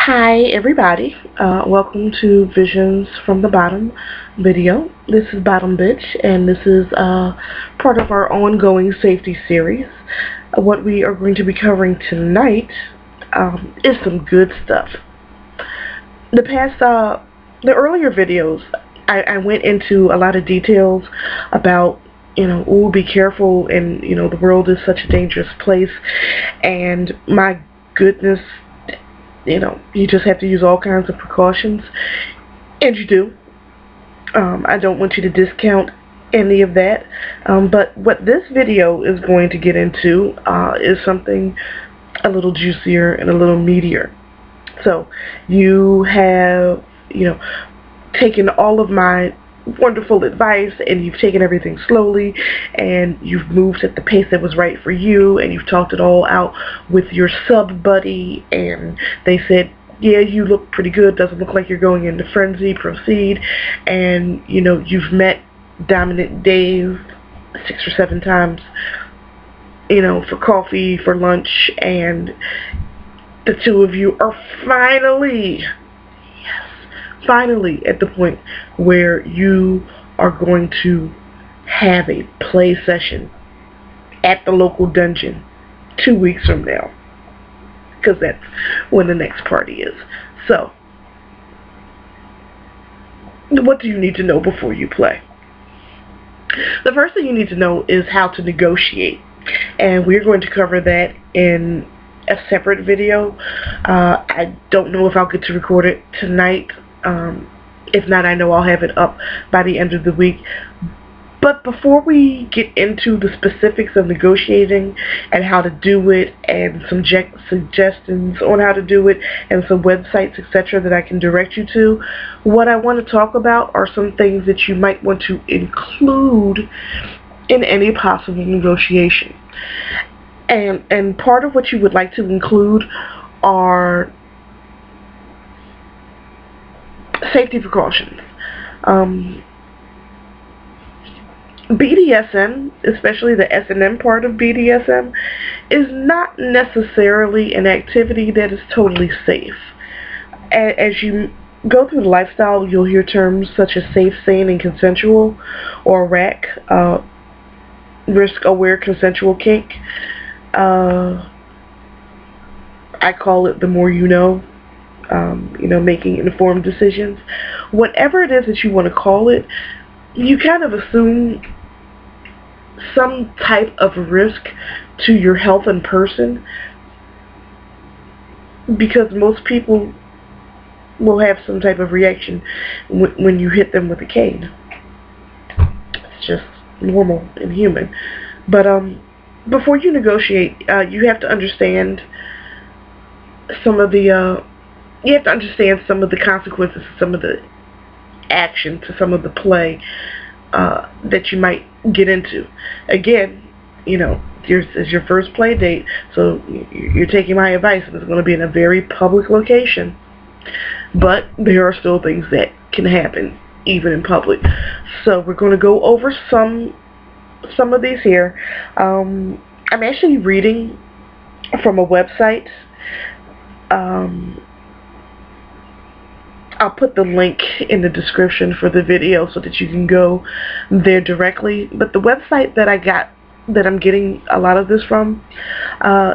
Hi everybody, welcome to Visions from the Bottom video. This is Bottom Bitch, and this is part of our ongoing safety series. What we are going to be covering tonight is some good stuff. The earlier videos, I went into a lot of details about, ooh, be careful, and, the world is such a dangerous place, and my goodness, you just have to use all kinds of precautions, and you do. I don't want you to discount any of that, but what this video is going to get into is something a little juicier and a little meatier. So you have, taken all of my wonderful advice, and you've taken everything slowly, and you've moved at the pace that was right for you, and you've talked it all out with your sub buddy, and they said, yeah, you look pretty good, doesn't look like you're going into frenzy, proceed. And you've met Dominant Dave 6 or 7 times, for coffee, for lunch, and the two of you are finally at the point where you are going to have a play session at the local dungeon 2 weeks from now, because that's when the next party is. So, what do you need to know before you play? The first thing you need to know is how to negotiate, and we're going to cover that in a separate video. I don't know if I'll get to record it tonight. If not, I know I'll have it up by the end of the week. But before we get into the specifics of negotiating and how to do it, and some suggestions on how to do it, and some websites, etc., that I can direct you to, what I want to talk about are some things that you might want to include in any possible negotiation. And part of what you would like to include are safety precautions. BDSM, especially the S&M part of BDSM, is not necessarily an activity that is totally safe. As you go through the lifestyle, you'll hear terms such as safe, sane, and consensual, or RAC, risk-aware consensual kink. I call it the more you know. Making informed decisions. Whatever it is that you want to call it, you kind of assume some type of risk to your health and person, because most people will have some type of reaction when you hit them with a cane. It's just normal and human. But before you negotiate, you have to understand some of the consequences, some of the action, to some of the play that you might get into. Again, this is your first play date, so you're taking my advice, and it's going to be in a very public location. But there are still things that can happen even in public. So we're going to go over some of these here. I'm actually reading from a website. I'll put the link in the description for the video so that you can go there directly. But the website that I'm getting a lot of this from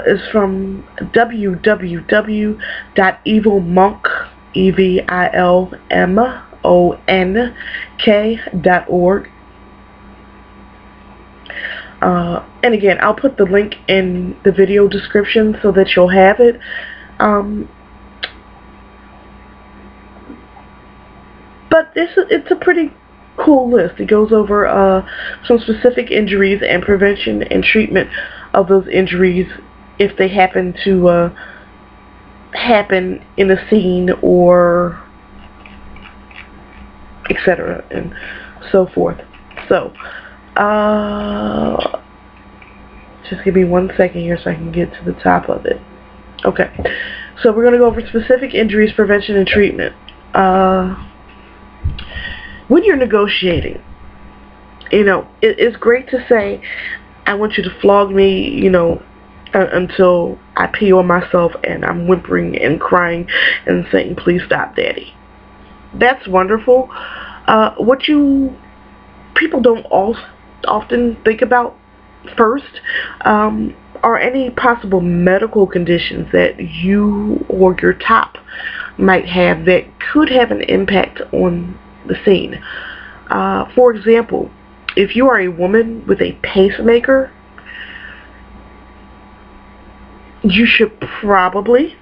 is from www.evilmonk, evilmonk.org. And again, I'll put the link in the video description so that you'll have it. But it's a pretty cool list. It goes over some specific injuries and prevention and treatment of those injuries if they happen to happen in a scene, or etc. and so forth. So, just give me 1 second here so I can get to the top of it. Okay, so we're going to go over specific injuries, prevention, and treatment. When you're negotiating, it's great to say, I want you to flog me, until I pee on myself and I'm whimpering and crying and saying, please stop, Daddy. That's wonderful. What people don't often think about first are any possible medical conditions that you or your top might have that could have an impact on the scene. For example, if you are a woman with a pacemaker, you should probably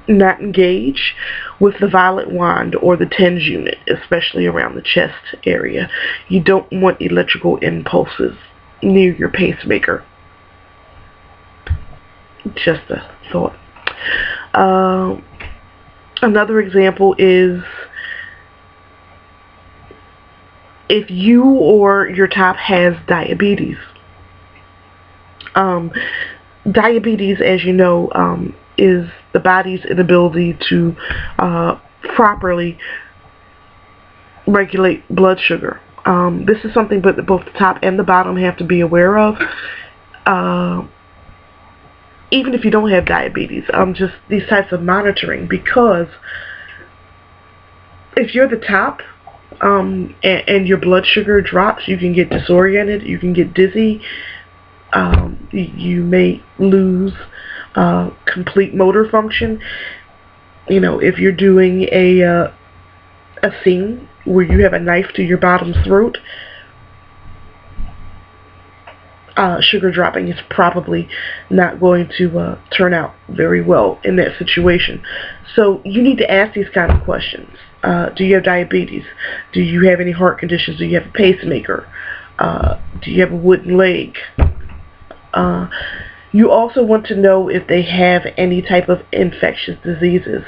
not engage with the violet wand or the TENS unit, especially around the chest area. You don't want electrical impulses near your pacemaker. Just a thought. Another example is if you or your top has diabetes. Diabetes, as you know, is the body's inability to properly regulate blood sugar. This is something that both the top and the bottom have to be aware of. Even if you don't have diabetes, just these types of monitoring, because if you're the top and your blood sugar drops, you can get disoriented, you can get dizzy, you may lose complete motor function. You know, if you're doing a scene where you have a knife to your bottom's throat, sugar dropping is probably not going to turn out very well in that situation. So you need to ask these kind of questions. Do you have diabetes? Do you have any heart conditions? Do you have a pacemaker? Do you have a wooden leg? You also want to know if they have any type of infectious diseases,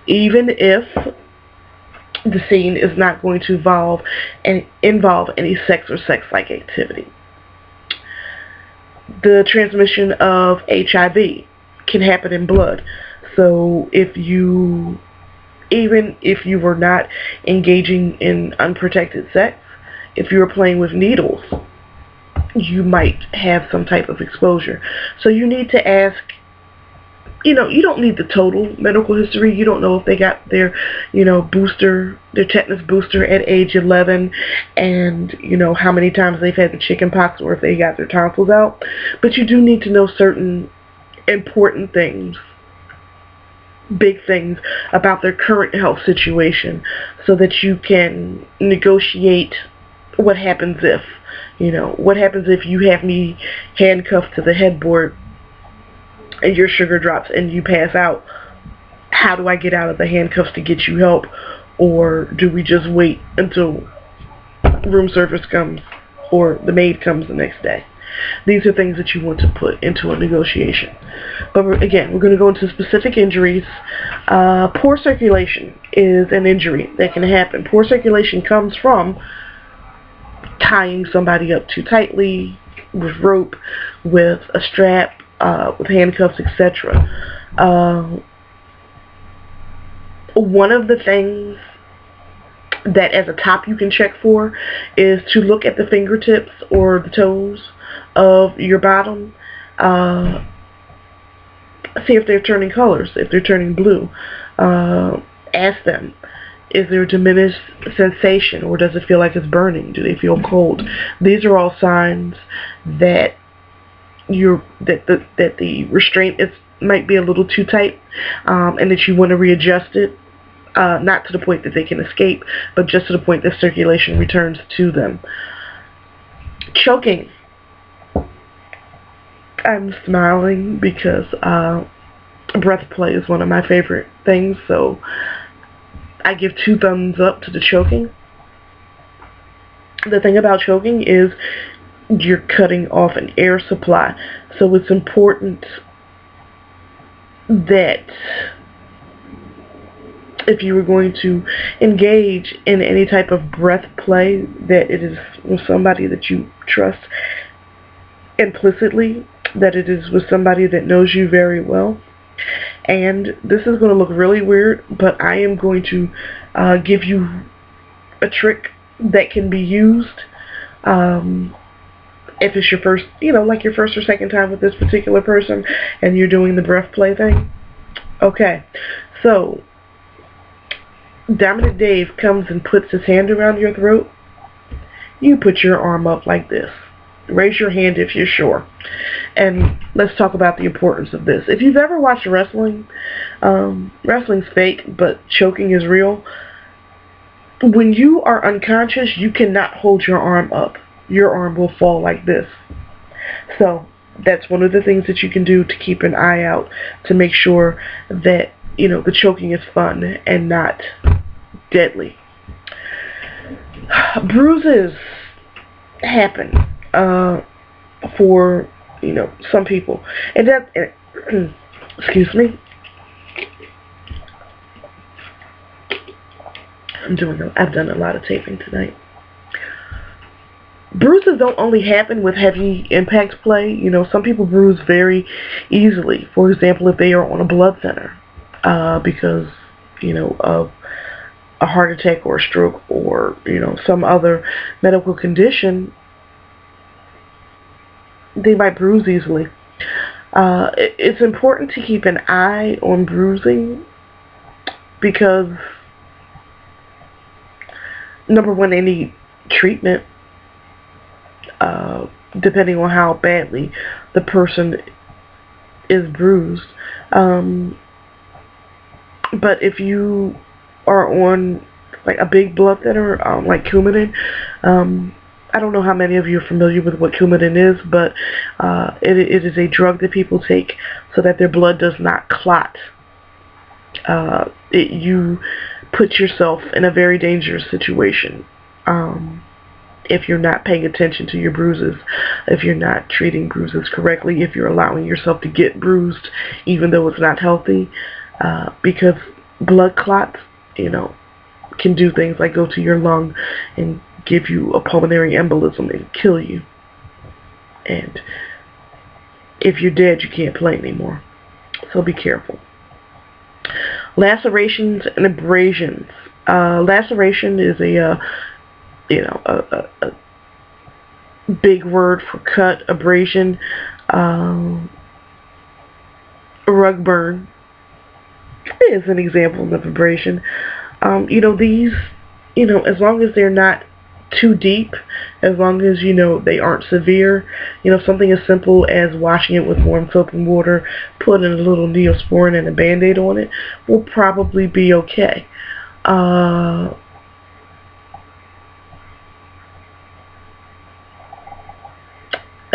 even if the scene is not going to involve any sex or sex-like activity. The transmission of HIV can happen in blood. So even if you were not engaging in unprotected sex, if you were playing with needles, you might have some type of exposure. So you need to ask, you don't need the total medical history. You don't know if they got their, their tetanus booster at age 11 and, how many times they've had the chicken pox or if they got their tonsils out. But you do need to know certain important things, big things about their current health situation so that you can negotiate what happens if. What happens if you have me handcuffed to the headboard and your sugar drops and you pass out? How do I get out of the handcuffs to get you help? Or do we just wait until room service comes or the maid comes the next day? These are things that you want to put into a negotiation. But again, we're going to go into specific injuries. Poor circulation is an injury that can happen. Poor circulation comes from tying somebody up too tightly with rope, with a strap, with handcuffs, etc. One of the things that as a top you can check for is to look at the fingertips or the toes of your bottom. See if they're turning colors, if they're turning blue. Ask them, is there a diminished sensation, or does it feel like it's burning? Do they feel cold? These are all signs that the restraint might be a little too tight, and that you want to readjust it, not to the point that they can escape, but just to the point that circulation returns to them. Choking. I'm smiling because breath play is one of my favorite things, so I give 2 thumbs up to the choking. The thing about choking is you're cutting off an air supply, so it's important that if you were going to engage in any type of breath play, that it is with somebody that you trust implicitly, that it is with somebody that knows you very well. And this is going to look really weird, but I am going to give you a trick that can be used if it's your first, like your first or second time with this particular person and you're doing the breath play thing. Okay, so Dominant Dave comes and puts his hand around your throat. You put your arm up like this. Raise your hand if you're sure. And let's talk about the importance of this. If you've ever watched wrestling, wrestling's fake, but choking is real. When you are unconscious, you cannot hold your arm up. Your arm will fall like this. So that's one of the things that you can do to keep an eye out to make sure that, the choking is fun and not deadly. Bruises happen for, some people. And that, excuse me. I've done a lot of taping tonight. Bruises don't only happen with heavy impact play. Some people bruise very easily. For example, if they are on a blood thinner because, of a heart attack or a stroke or, some other medical condition, they might bruise easily. It's important to keep an eye on bruising because, number one, they need treatment depending on how badly the person is bruised. But if you are on like a big blood thinner, like Coumadin, I don't know how many of you are familiar with what Coumadin is, but it is a drug that people take so that their blood does not clot. You put yourself in a very dangerous situation if you're not paying attention to your bruises, if you're not treating bruises correctly, if you're allowing yourself to get bruised even though it's not healthy, because blood clots, can do things like go to your lung and give you a pulmonary embolism and kill you. And if you're dead, you can't play anymore. So be careful. Lacerations and abrasions. Laceration is a big word for cut. Abrasion, rug burn is an example of abrasion. These, as long as they're not too deep, as long as, they aren't severe, something as simple as washing it with warm soap and water, putting a little Neosporin and a Band-Aid on it will probably be okay. A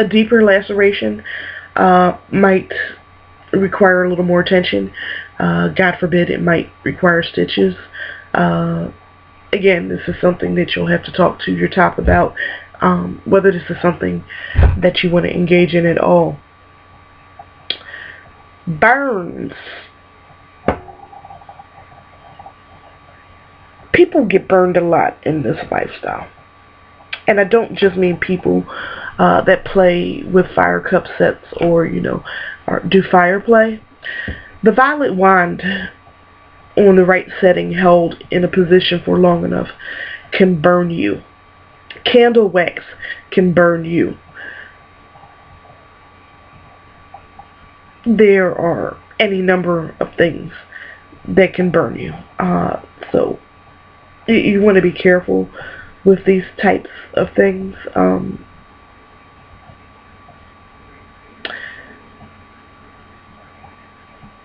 deeper laceration might require a little more attention. God forbid it might require stitches. Again, this is something that you'll have to talk to your top about, whether this is something that you want to engage in at all. Burns. People get burned a lot in this lifestyle. And I don't just mean people that play with fire cup sets or, or do fire play. The violet wand on the right setting held in a position for long enough can burn you. Candle wax can burn you. There are any number of things that can burn you. So you want to be careful with these types of things.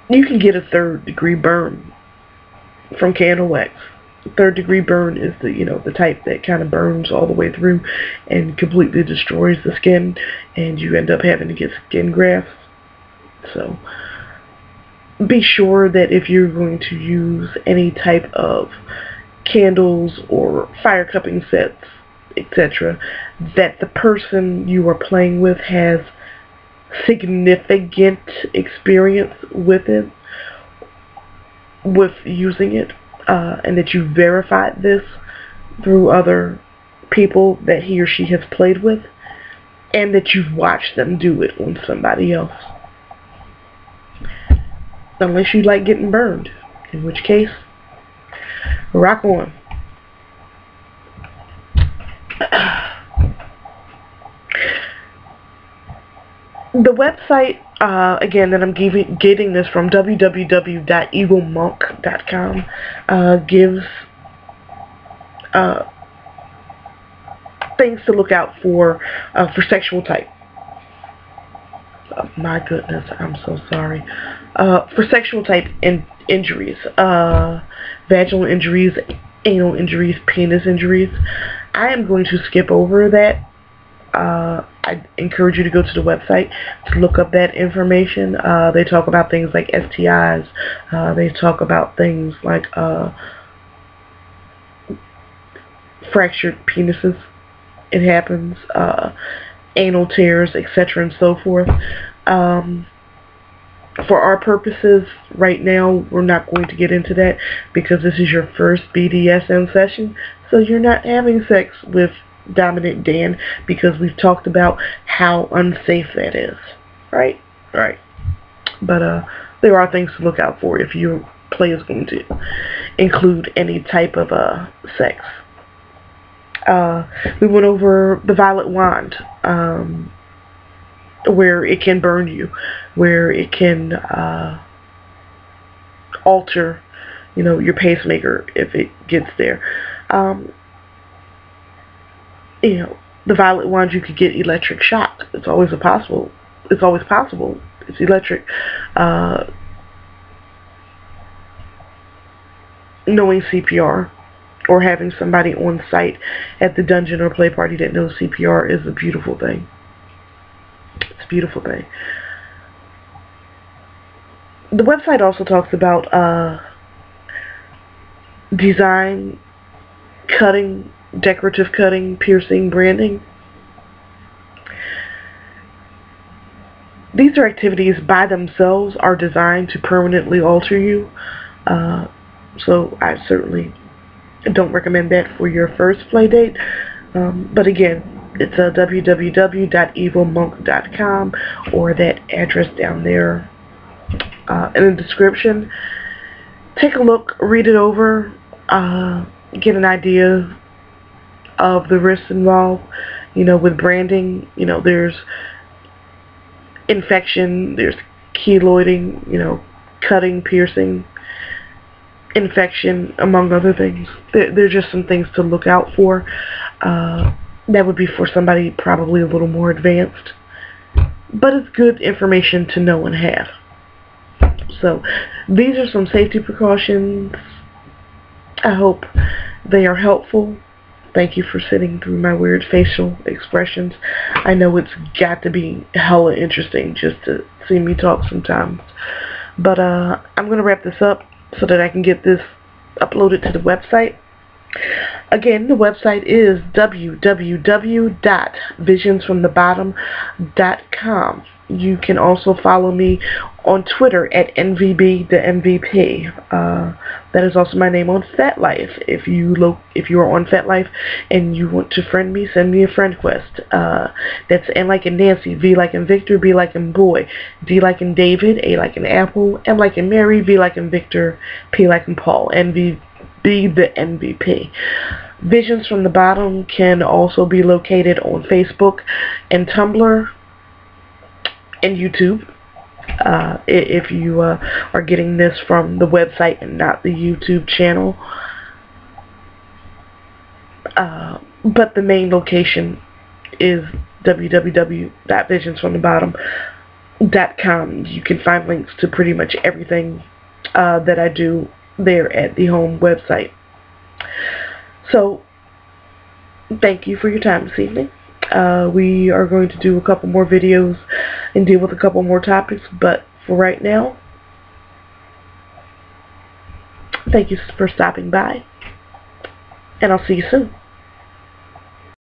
You can get a 3rd-degree burn from candle wax. 3rd-degree burn is the type that kind of burns all the way through and completely destroys the skin, and you end up having to get skin grafts. So be sure that if you're going to use any type of candles or fire cupping sets, etc., that the person you are playing with has significant experience with it, with using it, and that you verified this through other people that he or she has played with, and that you've watched them do it on somebody else. Unless you like getting burned, in which case, rock on. The website, again, that I'm getting this from, www.evilmonk.com, gives things to look out for sexual type. Oh, my goodness, I'm so sorry. For sexual type injuries, vaginal injuries, anal injuries, penis injuries. I am going to skip over that. I encourage you to go to the website to look up that information. They talk about things like STIs. They talk about things like fractured penises. It happens. Anal tears, etc. and so forth. For our purposes, right now, we're not going to get into that because this is your first BDSM session. So you're not having sex with Dominant Dan because we've talked about how unsafe that is. Right? Right. But there are things to look out for if your play is going to include any type of sex. We went over the Violet Wand, where it can burn you, where it can alter, your pacemaker if it gets there. The Violet Wand, you could get electric shock. It's always possible. It's electric. Knowing CPR or having somebody on site at the dungeon or play party that knows CPR is a beautiful thing. It's a beautiful thing. The website also talks about design, cutting, decorative cutting, piercing, branding. These are activities by themselves are designed to permanently alter you. So I certainly don't recommend that for your first play date. But again, it's www.evilmonk.com or that address down there in the description. Take a look, read it over, get an idea of the risks involved. With branding, there's infection, there's keloiding, cutting, piercing, infection, among other things. There's just some things to look out for. That would be for somebody probably a little more advanced. But it's good information to know and have. So, these are some safety precautions. I hope they are helpful. Thank you for sitting through my weird facial expressions. I know it's got to be hella interesting just to see me talk sometimes. But I'm going to wrap this up so that I can get this uploaded to the website. Again, the website is www.visionsfromthebottom.com. You can also follow me on Twitter at NVB_the_MVP. That is also my name on FetLife. If you are on FetLife and you want to friend me, send me a friend request. That's N like in Nancy, V like in Victor, B like in boy, D like in David, A like in Apple, M like in Mary, V like in Victor, P like in Paul, NVB the MVP. Visions from the Bottom can also be located on Facebook and Tumblr and YouTube. If you are getting this from the website and not the YouTube channel. But the main location is www.visionsfromthebottom.com. You can find links to pretty much everything that I do there at the home website. So, thank you for your time this evening. We are going to do a couple more videos and deal with a couple more topics, but for right now, thank you for stopping by, and I'll see you soon.